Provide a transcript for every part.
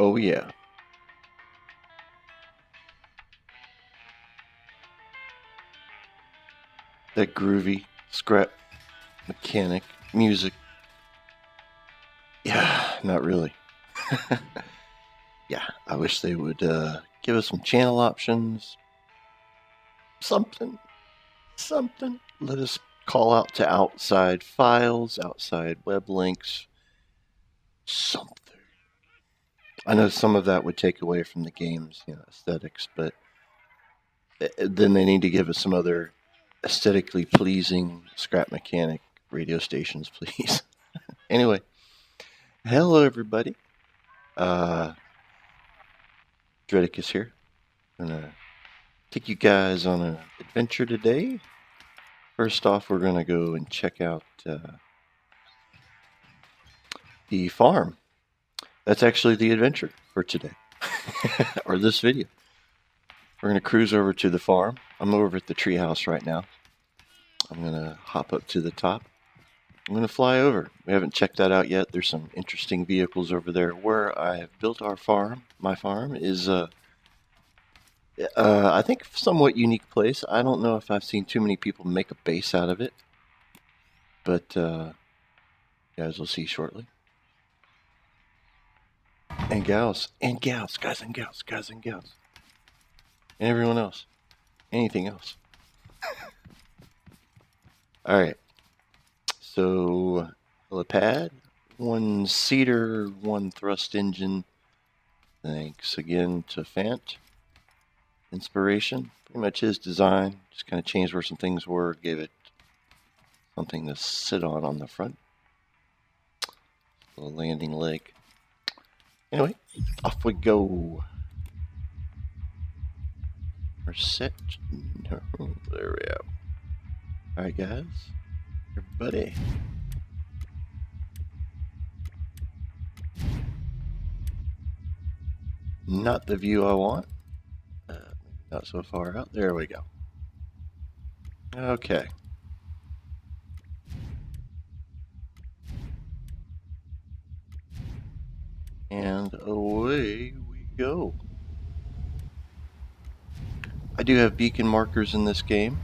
Oh yeah. That groovy scrap mechanic music. Yeah, not really. Yeah, I wish they would give us some channel options. Something. Let us call out to outside files, outside web links. Something. I know some of that would take away from the game's aesthetics, but then they need to give us some other aesthetically pleasing scrap mechanic radio stations, please. Anyway, hello everybody. Dreadicus here. I'm gonna take you guys on an adventure today. First off, we're gonna go and check out the farm. That's actually the adventure for today, or this video. We're gonna cruise over to the farm. I'm over at the treehouse right now. I'm gonna hop up to the top. I'm going to fly over. We haven't checked that out yet. There's some interesting vehicles over there. Where I have built our farm, my farm, is, I think, a somewhat unique place. I don't know if I've seen too many people make a base out of it. But, you guys will see shortly. And gals, guys and gals. And everyone else. Anything else. Alright. So, helipad, 1 seater, 1 thrust engine. Thanks again to Fant. Inspiration, pretty much his design. Just kind of changed where some things were, gave it something to sit on the front. A little landing leg. Anyway, off we go. We're set. No, there we go. Alright, guys. Everybody. Not the view I want. Not so far out. There we go. Okay. And away we go. I do have beacon markers in this game.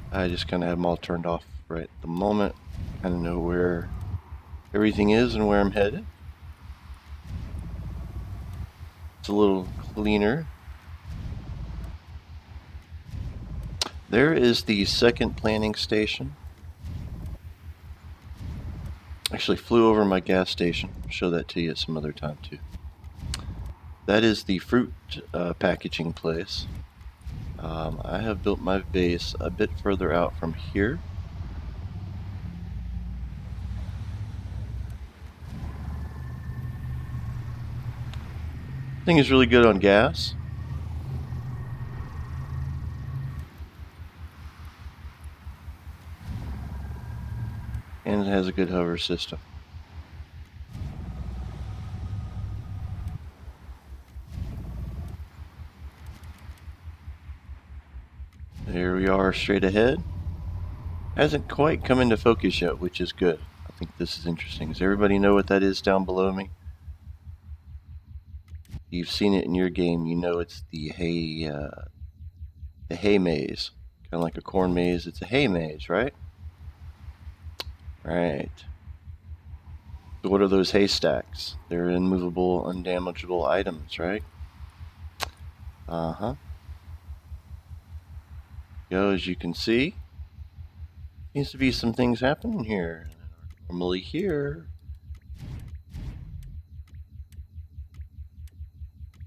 I just kind of have them all turned off right at the moment. Kind of know where everything is and where I'm headed. It's a little cleaner. There is the second planning station. Actually flew over my gas station. I'll show that to you at some other time too. That is the fruit packaging place. I have built my base a bit further out from here. Thing is really good on gas. And it has a good hover system. There we are straight ahead. Hasn't quite come into focus yet, which is good. I think this is interesting. Does everybody know what that is down below me? You've seen it in your game. You know it's the hay maze. Kind of like a corn maze. It's a hay maze, right? Right. So what are those haystacks? They're immovable, undamageable items, right? Uh-huh. As you can see, seems to be some things happening here. Normally here,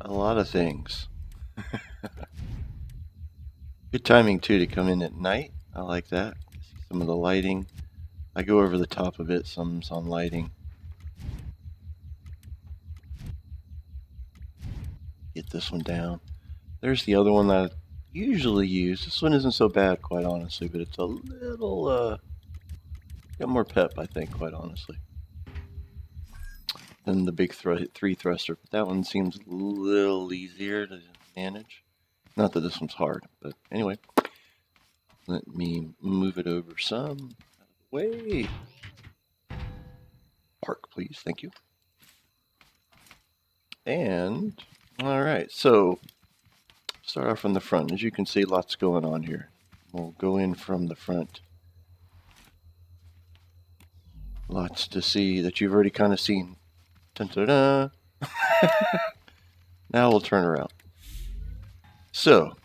a lot of things. Good timing too to come in at night. I like that. See some of the lighting. I go over the top of it. Some's on lighting. Get this one down. There's the other one that I usually use. This one isn't so bad, quite honestly, but it's a little got more pep, I think, quite honestly, than the big 3 thruster. But that one seems a little easier to manage. Not that this one's hard, but anyway. Let me move it over some. Out of the way. Park, please. Thank you. And, all right, so start off from the front. As you can see, lots going on here. We'll go in from the front. Lots to see that you've already kind of seen. Dun-dun-dun. Now we'll turn around. So,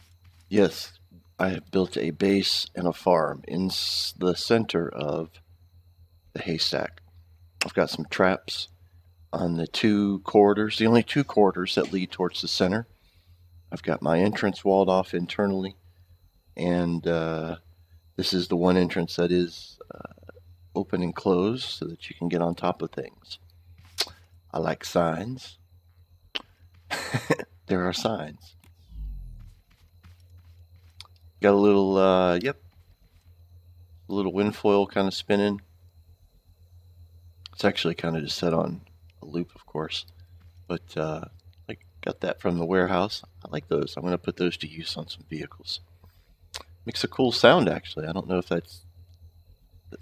yes, I have built a base and a farm in the center of the haystack. I've got some traps on the two corridors, the only two corridors that lead towards the center. I've got my entrance walled off internally, and this is the one entrance that is open and closed so that you can get on top of things. I like signs. There are signs. Got a little, a little wind foil kind of spinning. It's actually kind of just set on a loop, of course, but I got that from the warehouse. I like those. I'm going to put those to use on some vehicles. Makes a cool sound, actually. I don't know if that's,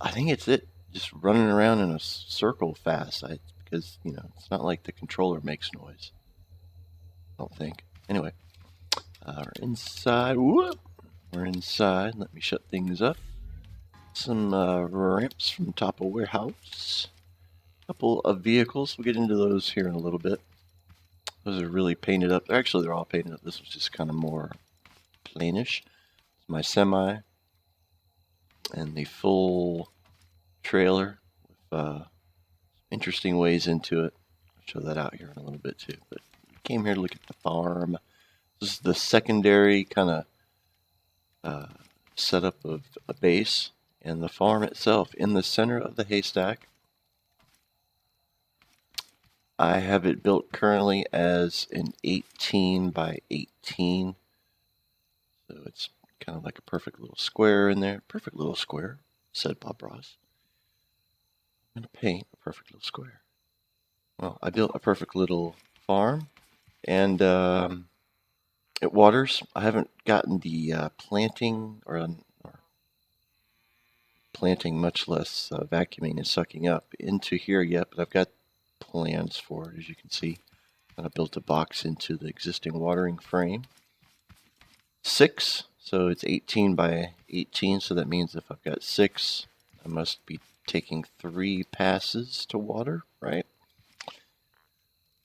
I think it's it, just running around in a circle fast, because, you know, it's not like the controller makes noise. I don't think. Anyway, we're inside. Whoop! We're inside. Let me shut things up. Some ramps from the top of warehouse. A couple of vehicles. We'll get into those here in a little bit. Those are really painted up. Actually, they're all painted up. This was just kind of more plainish. It's my semi and the full trailer with interesting ways into it. I'll show that out here in a little bit too. But we came here to look at the farm. This is the secondary kind of setup of a base, and the farm itself in the center of the haystack. I have it built currently as an 18 by 18. So it's kind of like a perfect little square in there. Perfect little square, said Bob Ross. I'm going to paint a perfect little square. Well, I built a perfect little farm, and it waters. I haven't gotten the planting or planting, much less vacuuming and sucking up into here yet, but I've got plans for it, as you can see. And I built a box into the existing watering frame. 6, so it's 18 by 18, so that means if I've got 6, I must be taking 3 passes to water, right?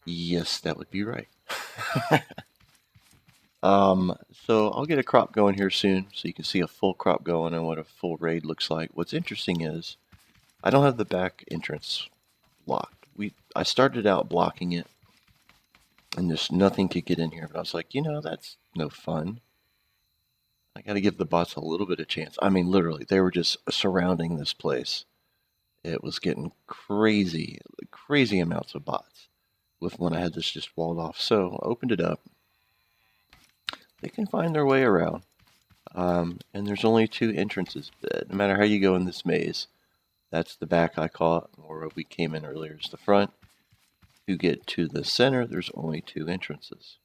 Yes, that would be right. So I'll get a crop going here soon, so you can see a full crop going and what a full raid looks like. What's interesting is I don't have the back entrance blocked. I started out blocking it, and just nothing could get in here. But I was like, you know, that's no fun. I got to give the bots a little bit of chance. I mean, literally, they were just surrounding this place. It was getting crazy, crazy amounts of bots with when I had this just walled off. So I opened it up. They can find their way around. And there's only 2 entrances. No matter how you go in this maze, that's the back I call it, or we came in earlier is the front. To get to the center, there's only 2 entrances.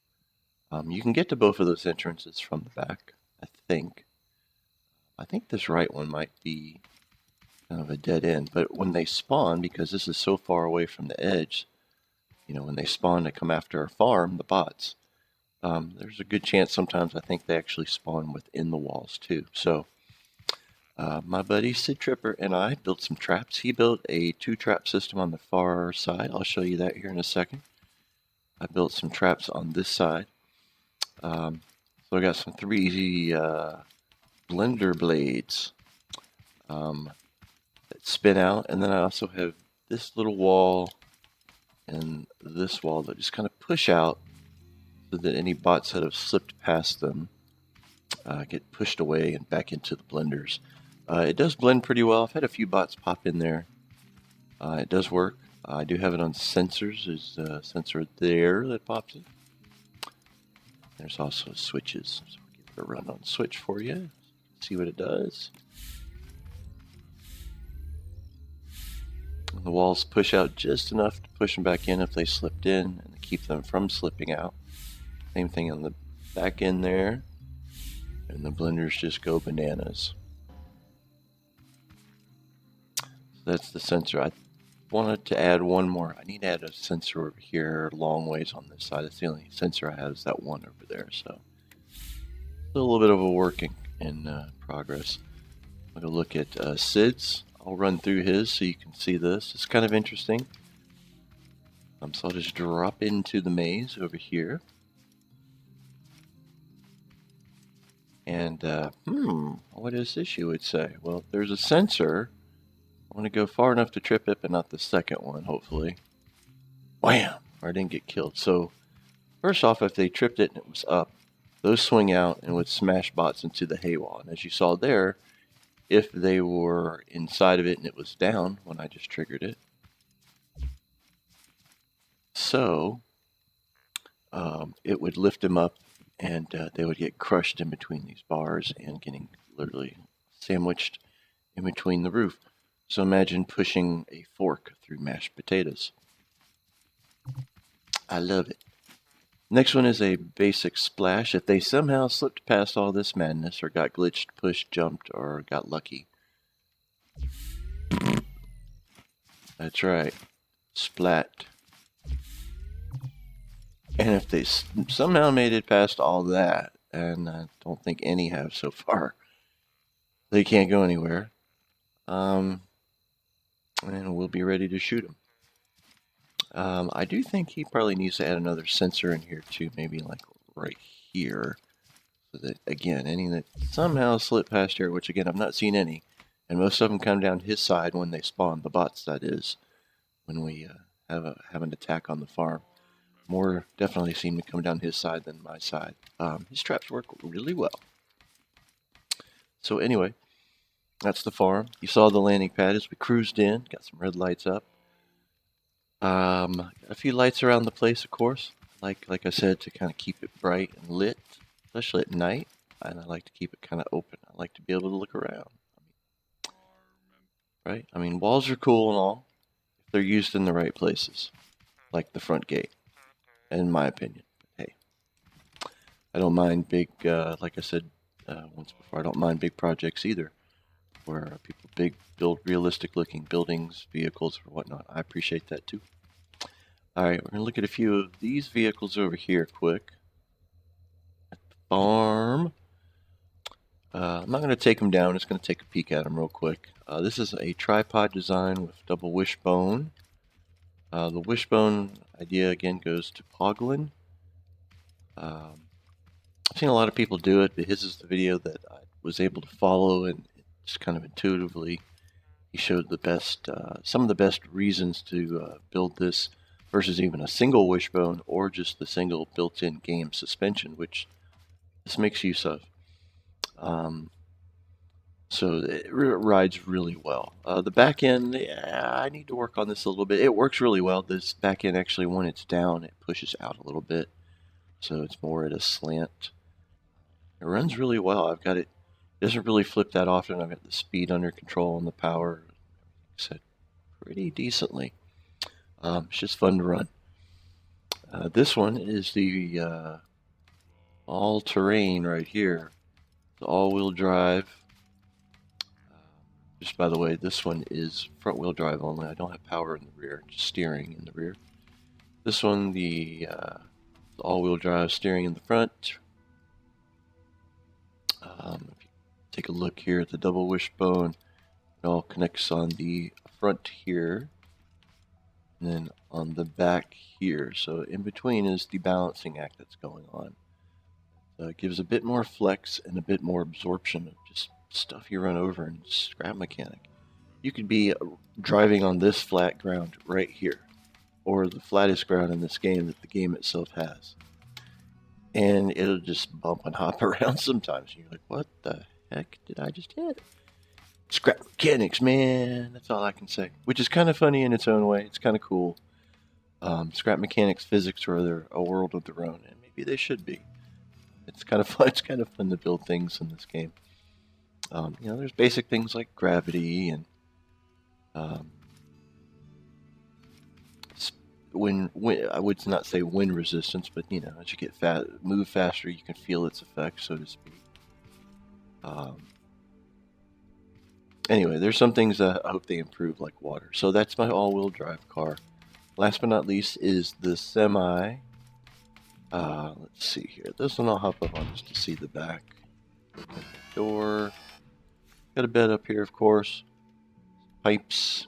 You can get to both of those entrances from the back, I think. I think this right one might be kind of a dead end, but when they spawn, because this is so far away from the edge, you know, when they spawn to come after our farm, the bots, there's a good chance sometimes I think they actually spawn within the walls too. So my buddy Sid Tripper and I built some traps. He built a 2-trap system on the far side. I'll show you that here in a second. I built some traps on this side. So I got some 3 blender blades that spin out, and then I also have this little wall and this wall that just kind of push out so that any bots that have slipped past them get pushed away and back into the blenders. It does blend pretty well. I've had a few bots pop in there. It does work. I do have it on sensors. There's a sensor there that pops in. There's also switches. So I'll give it a run on switch for you. See what it does. The walls push out just enough to push them back in if they slipped in and keep them from slipping out. Same thing on the back end there. And the blenders just go bananas. So that's the sensor. wanted to add one more. I need to add a sensor over here, long ways on this side. That's the only sensor I have is that one over there. So a little bit of a work in progress. I'm going to look at Sid's. I'll run through his so you can see this. It's kind of interesting. So I'll just drop into the maze over here. And, what is this, you would say? Well, there's a sensor. I want to go far enough to trip it, but not the second one, hopefully. Wham! Or I didn't get killed. So, first off, if they tripped it and it was up, those swing out and would smash bots into the hay wall. And as you saw there, if they were inside of it and it was down when I just triggered it, so it would lift them up and they would get crushed in between these bars and getting literally sandwiched in between the roof. So imagine pushing a fork through mashed potatoes. I love it. Next one is a basic splash. If they somehow slipped past all this madness or got glitched, pushed, jumped, or got lucky. That's right. Splat. And if they somehow made it past all that, and I don't think any have so far, they can't go anywhere. And we'll be ready to shoot them. I do think he probably needs to add another sensor in here too, maybe like right here. So that, again, any that somehow slip past here, which again, I've not seen any, and most of them come down his side when they spawn, the bots that is, when we have an attack on the farm. More definitely seem to come down his side than my side. His traps work really well. So anyway, that's the farm. You saw the landing pad as we cruised in, got some red lights up. A few lights around the place, of course, like I said, to kind of keep it bright and lit, especially at night. And I like to keep it kind of open. I like to be able to look around. Right? I mean, walls are cool and all if they're used in the right places, like the front gate, in my opinion. Hey, I don't mind big, like I said once before, I don't mind big projects either, where people build realistic looking buildings, vehicles, or whatnot. I appreciate that too. Alright, we're going to look at a few of these vehicles over here quick. At the farm. I'm not going to take them down, I'm just going to take a peek at them real quick. This is a tripod design with double wishbone. The wishbone idea again goes to Pauglin. I've seen a lot of people do it, but his is the video that I was able to follow, and just kind of intuitively he showed the best, some of the best reasons to build this versus even a single wishbone or just the single built-in game suspension, which this makes use of. So it rides really well. The back end, I need to work on this a little bit. It works really well. This back end actually, when it's down, it pushes out a little bit, so it's more at a slant. It runs really well. I've got it. It doesn't really flip that often. I've got the speed under control and the power set pretty decently. It's just fun to run. This one is the all-terrain right here. The all-wheel drive. Just by the way, this one is front-wheel drive only. I don't have power in the rear, just steering in the rear. This one, the all-wheel drive, steering in the front. If you take a look here at the double wishbone, it all connects on the front here, and then on the back here. So in between is the balancing act that's going on. It gives a bit more flex and a bit more absorption of just stuff you run over and scrap mechanic. You could be driving on this flat ground right here, or the flattest ground in this game that the game itself has, and it'll just bump and hop around sometimes. You're like, what the heck did I just hit? Scrap mechanics, man. That's all I can say. Which is kind of funny in its own way. It's kind of cool. Scrap mechanics, physics are a world of their own, and maybe they should be. It's kind of fun. It's kind of fun to build things in this game. There's basic things like gravity and I would not say wind resistance, but as you get move faster, you can feel its effects, so to speak. Anyway, there's some things I hope they improve, like water. So that's my all-wheel drive car. Last but not least is the semi. Let's see here. This one I'll hop up on just to see the back. Look at the door. Got a bed up here, of course. Pipes.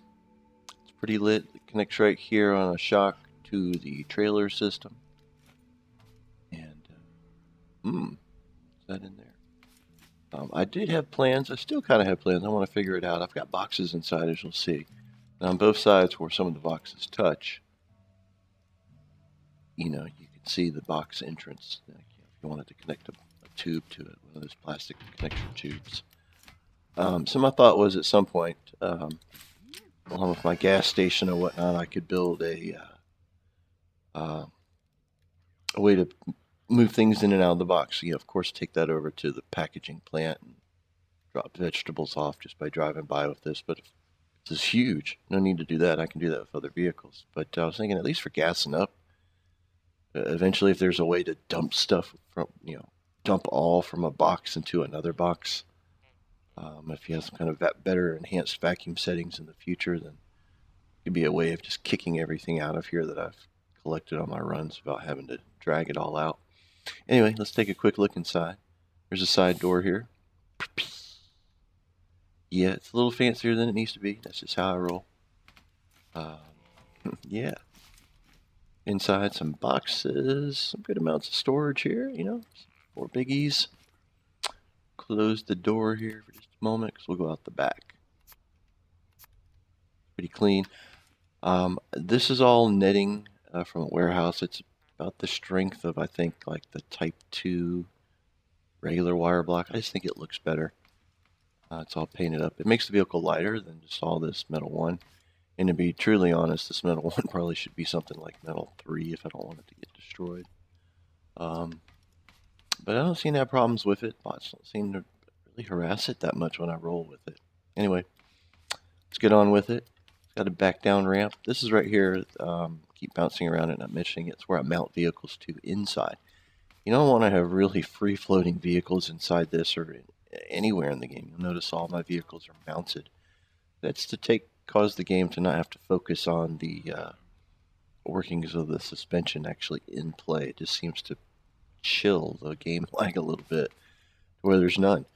It's pretty lit. It connects right here on a shock to the trailer system. And, is that in there? I did have plans. I still kind of have plans. I want to figure it out. I've got boxes inside, as you'll see. And on both sides where some of the boxes touch, you can see the box entrance. If you wanted to connect a tube to it, one of those plastic connection tubes. So my thought was at some point, along with my gas station and whatnot, I could build a way to move things in and out of the box. Of course, take that over to the packaging plant and drop vegetables off just by driving by with this. But this is huge. No need to do that. I can do that with other vehicles. But I was thinking, at least for gassing up, eventually if there's a way to dump stuff from, dump all from a box into another box, if you have some kind of better enhanced vacuum settings in the future, then it could be a way of just kicking everything out of here that I've collected on my runs without having to drag it all out. Anyway, let's take a quick look inside. There's a side door here. Yeah, it's a little fancier than it needs to be. That's just how I roll. Yeah. Inside, some boxes, some good amounts of storage here, 4 biggies. Close the door here for just a moment because we'll go out the back. Pretty clean. This is all netting from a warehouse. It's about the strength of, I think, like the Type 2 regular wire block. I just think it looks better. It's all painted up. It makes the vehicle lighter than just all this metal 1. And to be truly honest, this metal 1 probably should be something like metal 3 if I don't want it to get destroyed. But I don't seem to have problems with it. Bots don't seem to really harass it that much when I roll with it. Anyway, let's get on with it. It's got a back down ramp. This is right here. Keep bouncing around and not mentioning it. It's where I mount vehicles to inside. You don't want to have really free-floating vehicles inside this or anywhere in the game. You'll notice all my vehicles are mounted. That's to cause the game to not have to focus on the workings of the suspension actually in play. It just seems to chill the game lag a little bit where there's none.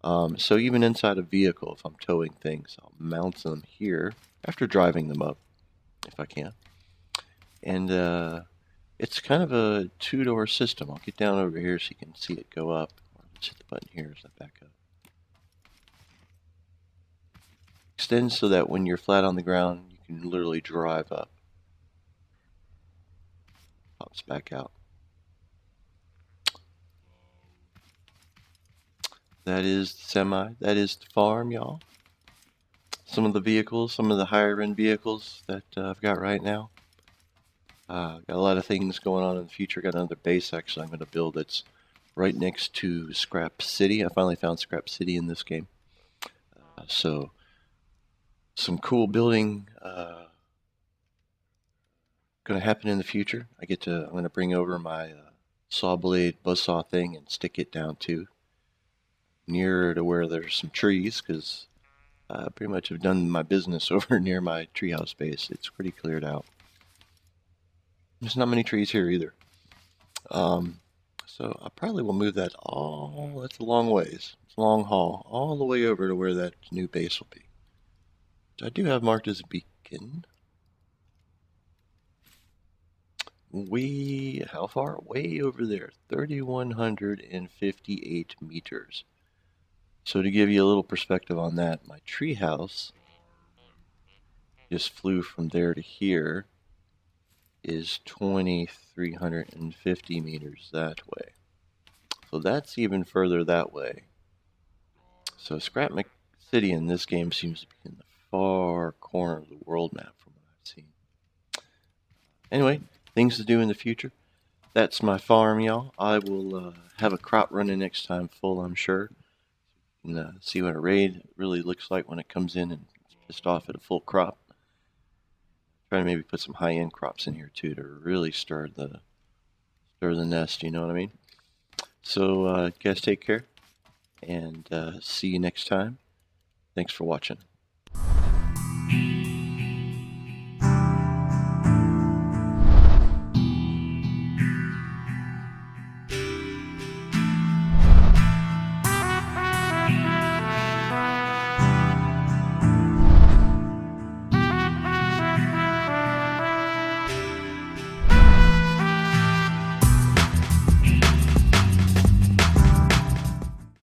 So even inside a vehicle, if I'm towing things, I'll mount them here after driving them up, if I can. And it's kind of a 2-door system. I'll get down over here so you can see it go up. Let's hit the button here as I back up. Extends so that when you're flat on the ground, you can literally drive up. Pops back out. That is the semi. That is the farm, y'all. Some of the vehicles, some of the higher end vehicles that I've got right now. Got a lot of things going on in the future. Got another base actually I'm going to build that's right next to Scrap City. I finally found Scrap City in this game. So some cool building going to happen in the future. I'm going to bring over my saw blade buzzsaw thing and stick it down too, nearer to where there's some trees, because I pretty much have done my business over near my treehouse base. It's pretty cleared out. There's not many trees here either. So I probably will move that that's a long ways. It's a long haul, all the way over to where that new base will be. Which I do have marked as a beacon. How far? Way over there, 3,158 meters. So to give you a little perspective on that, my treehouse just flew from there to here is 2,350 meters that way. So that's even further that way. So Scrap City in this game seems to be in the far corner of the world map from what I've seen. Anyway, things to do in the future. That's my farm, y'all. I will have a crop running next time full, I'm sure. And see what a raid really looks like when it comes in and it's pissed off at a full crop. Try to maybe put some high-end crops in here too to really stir the nest, you know what I mean? So guys, take care and see you next time. Thanks for watching.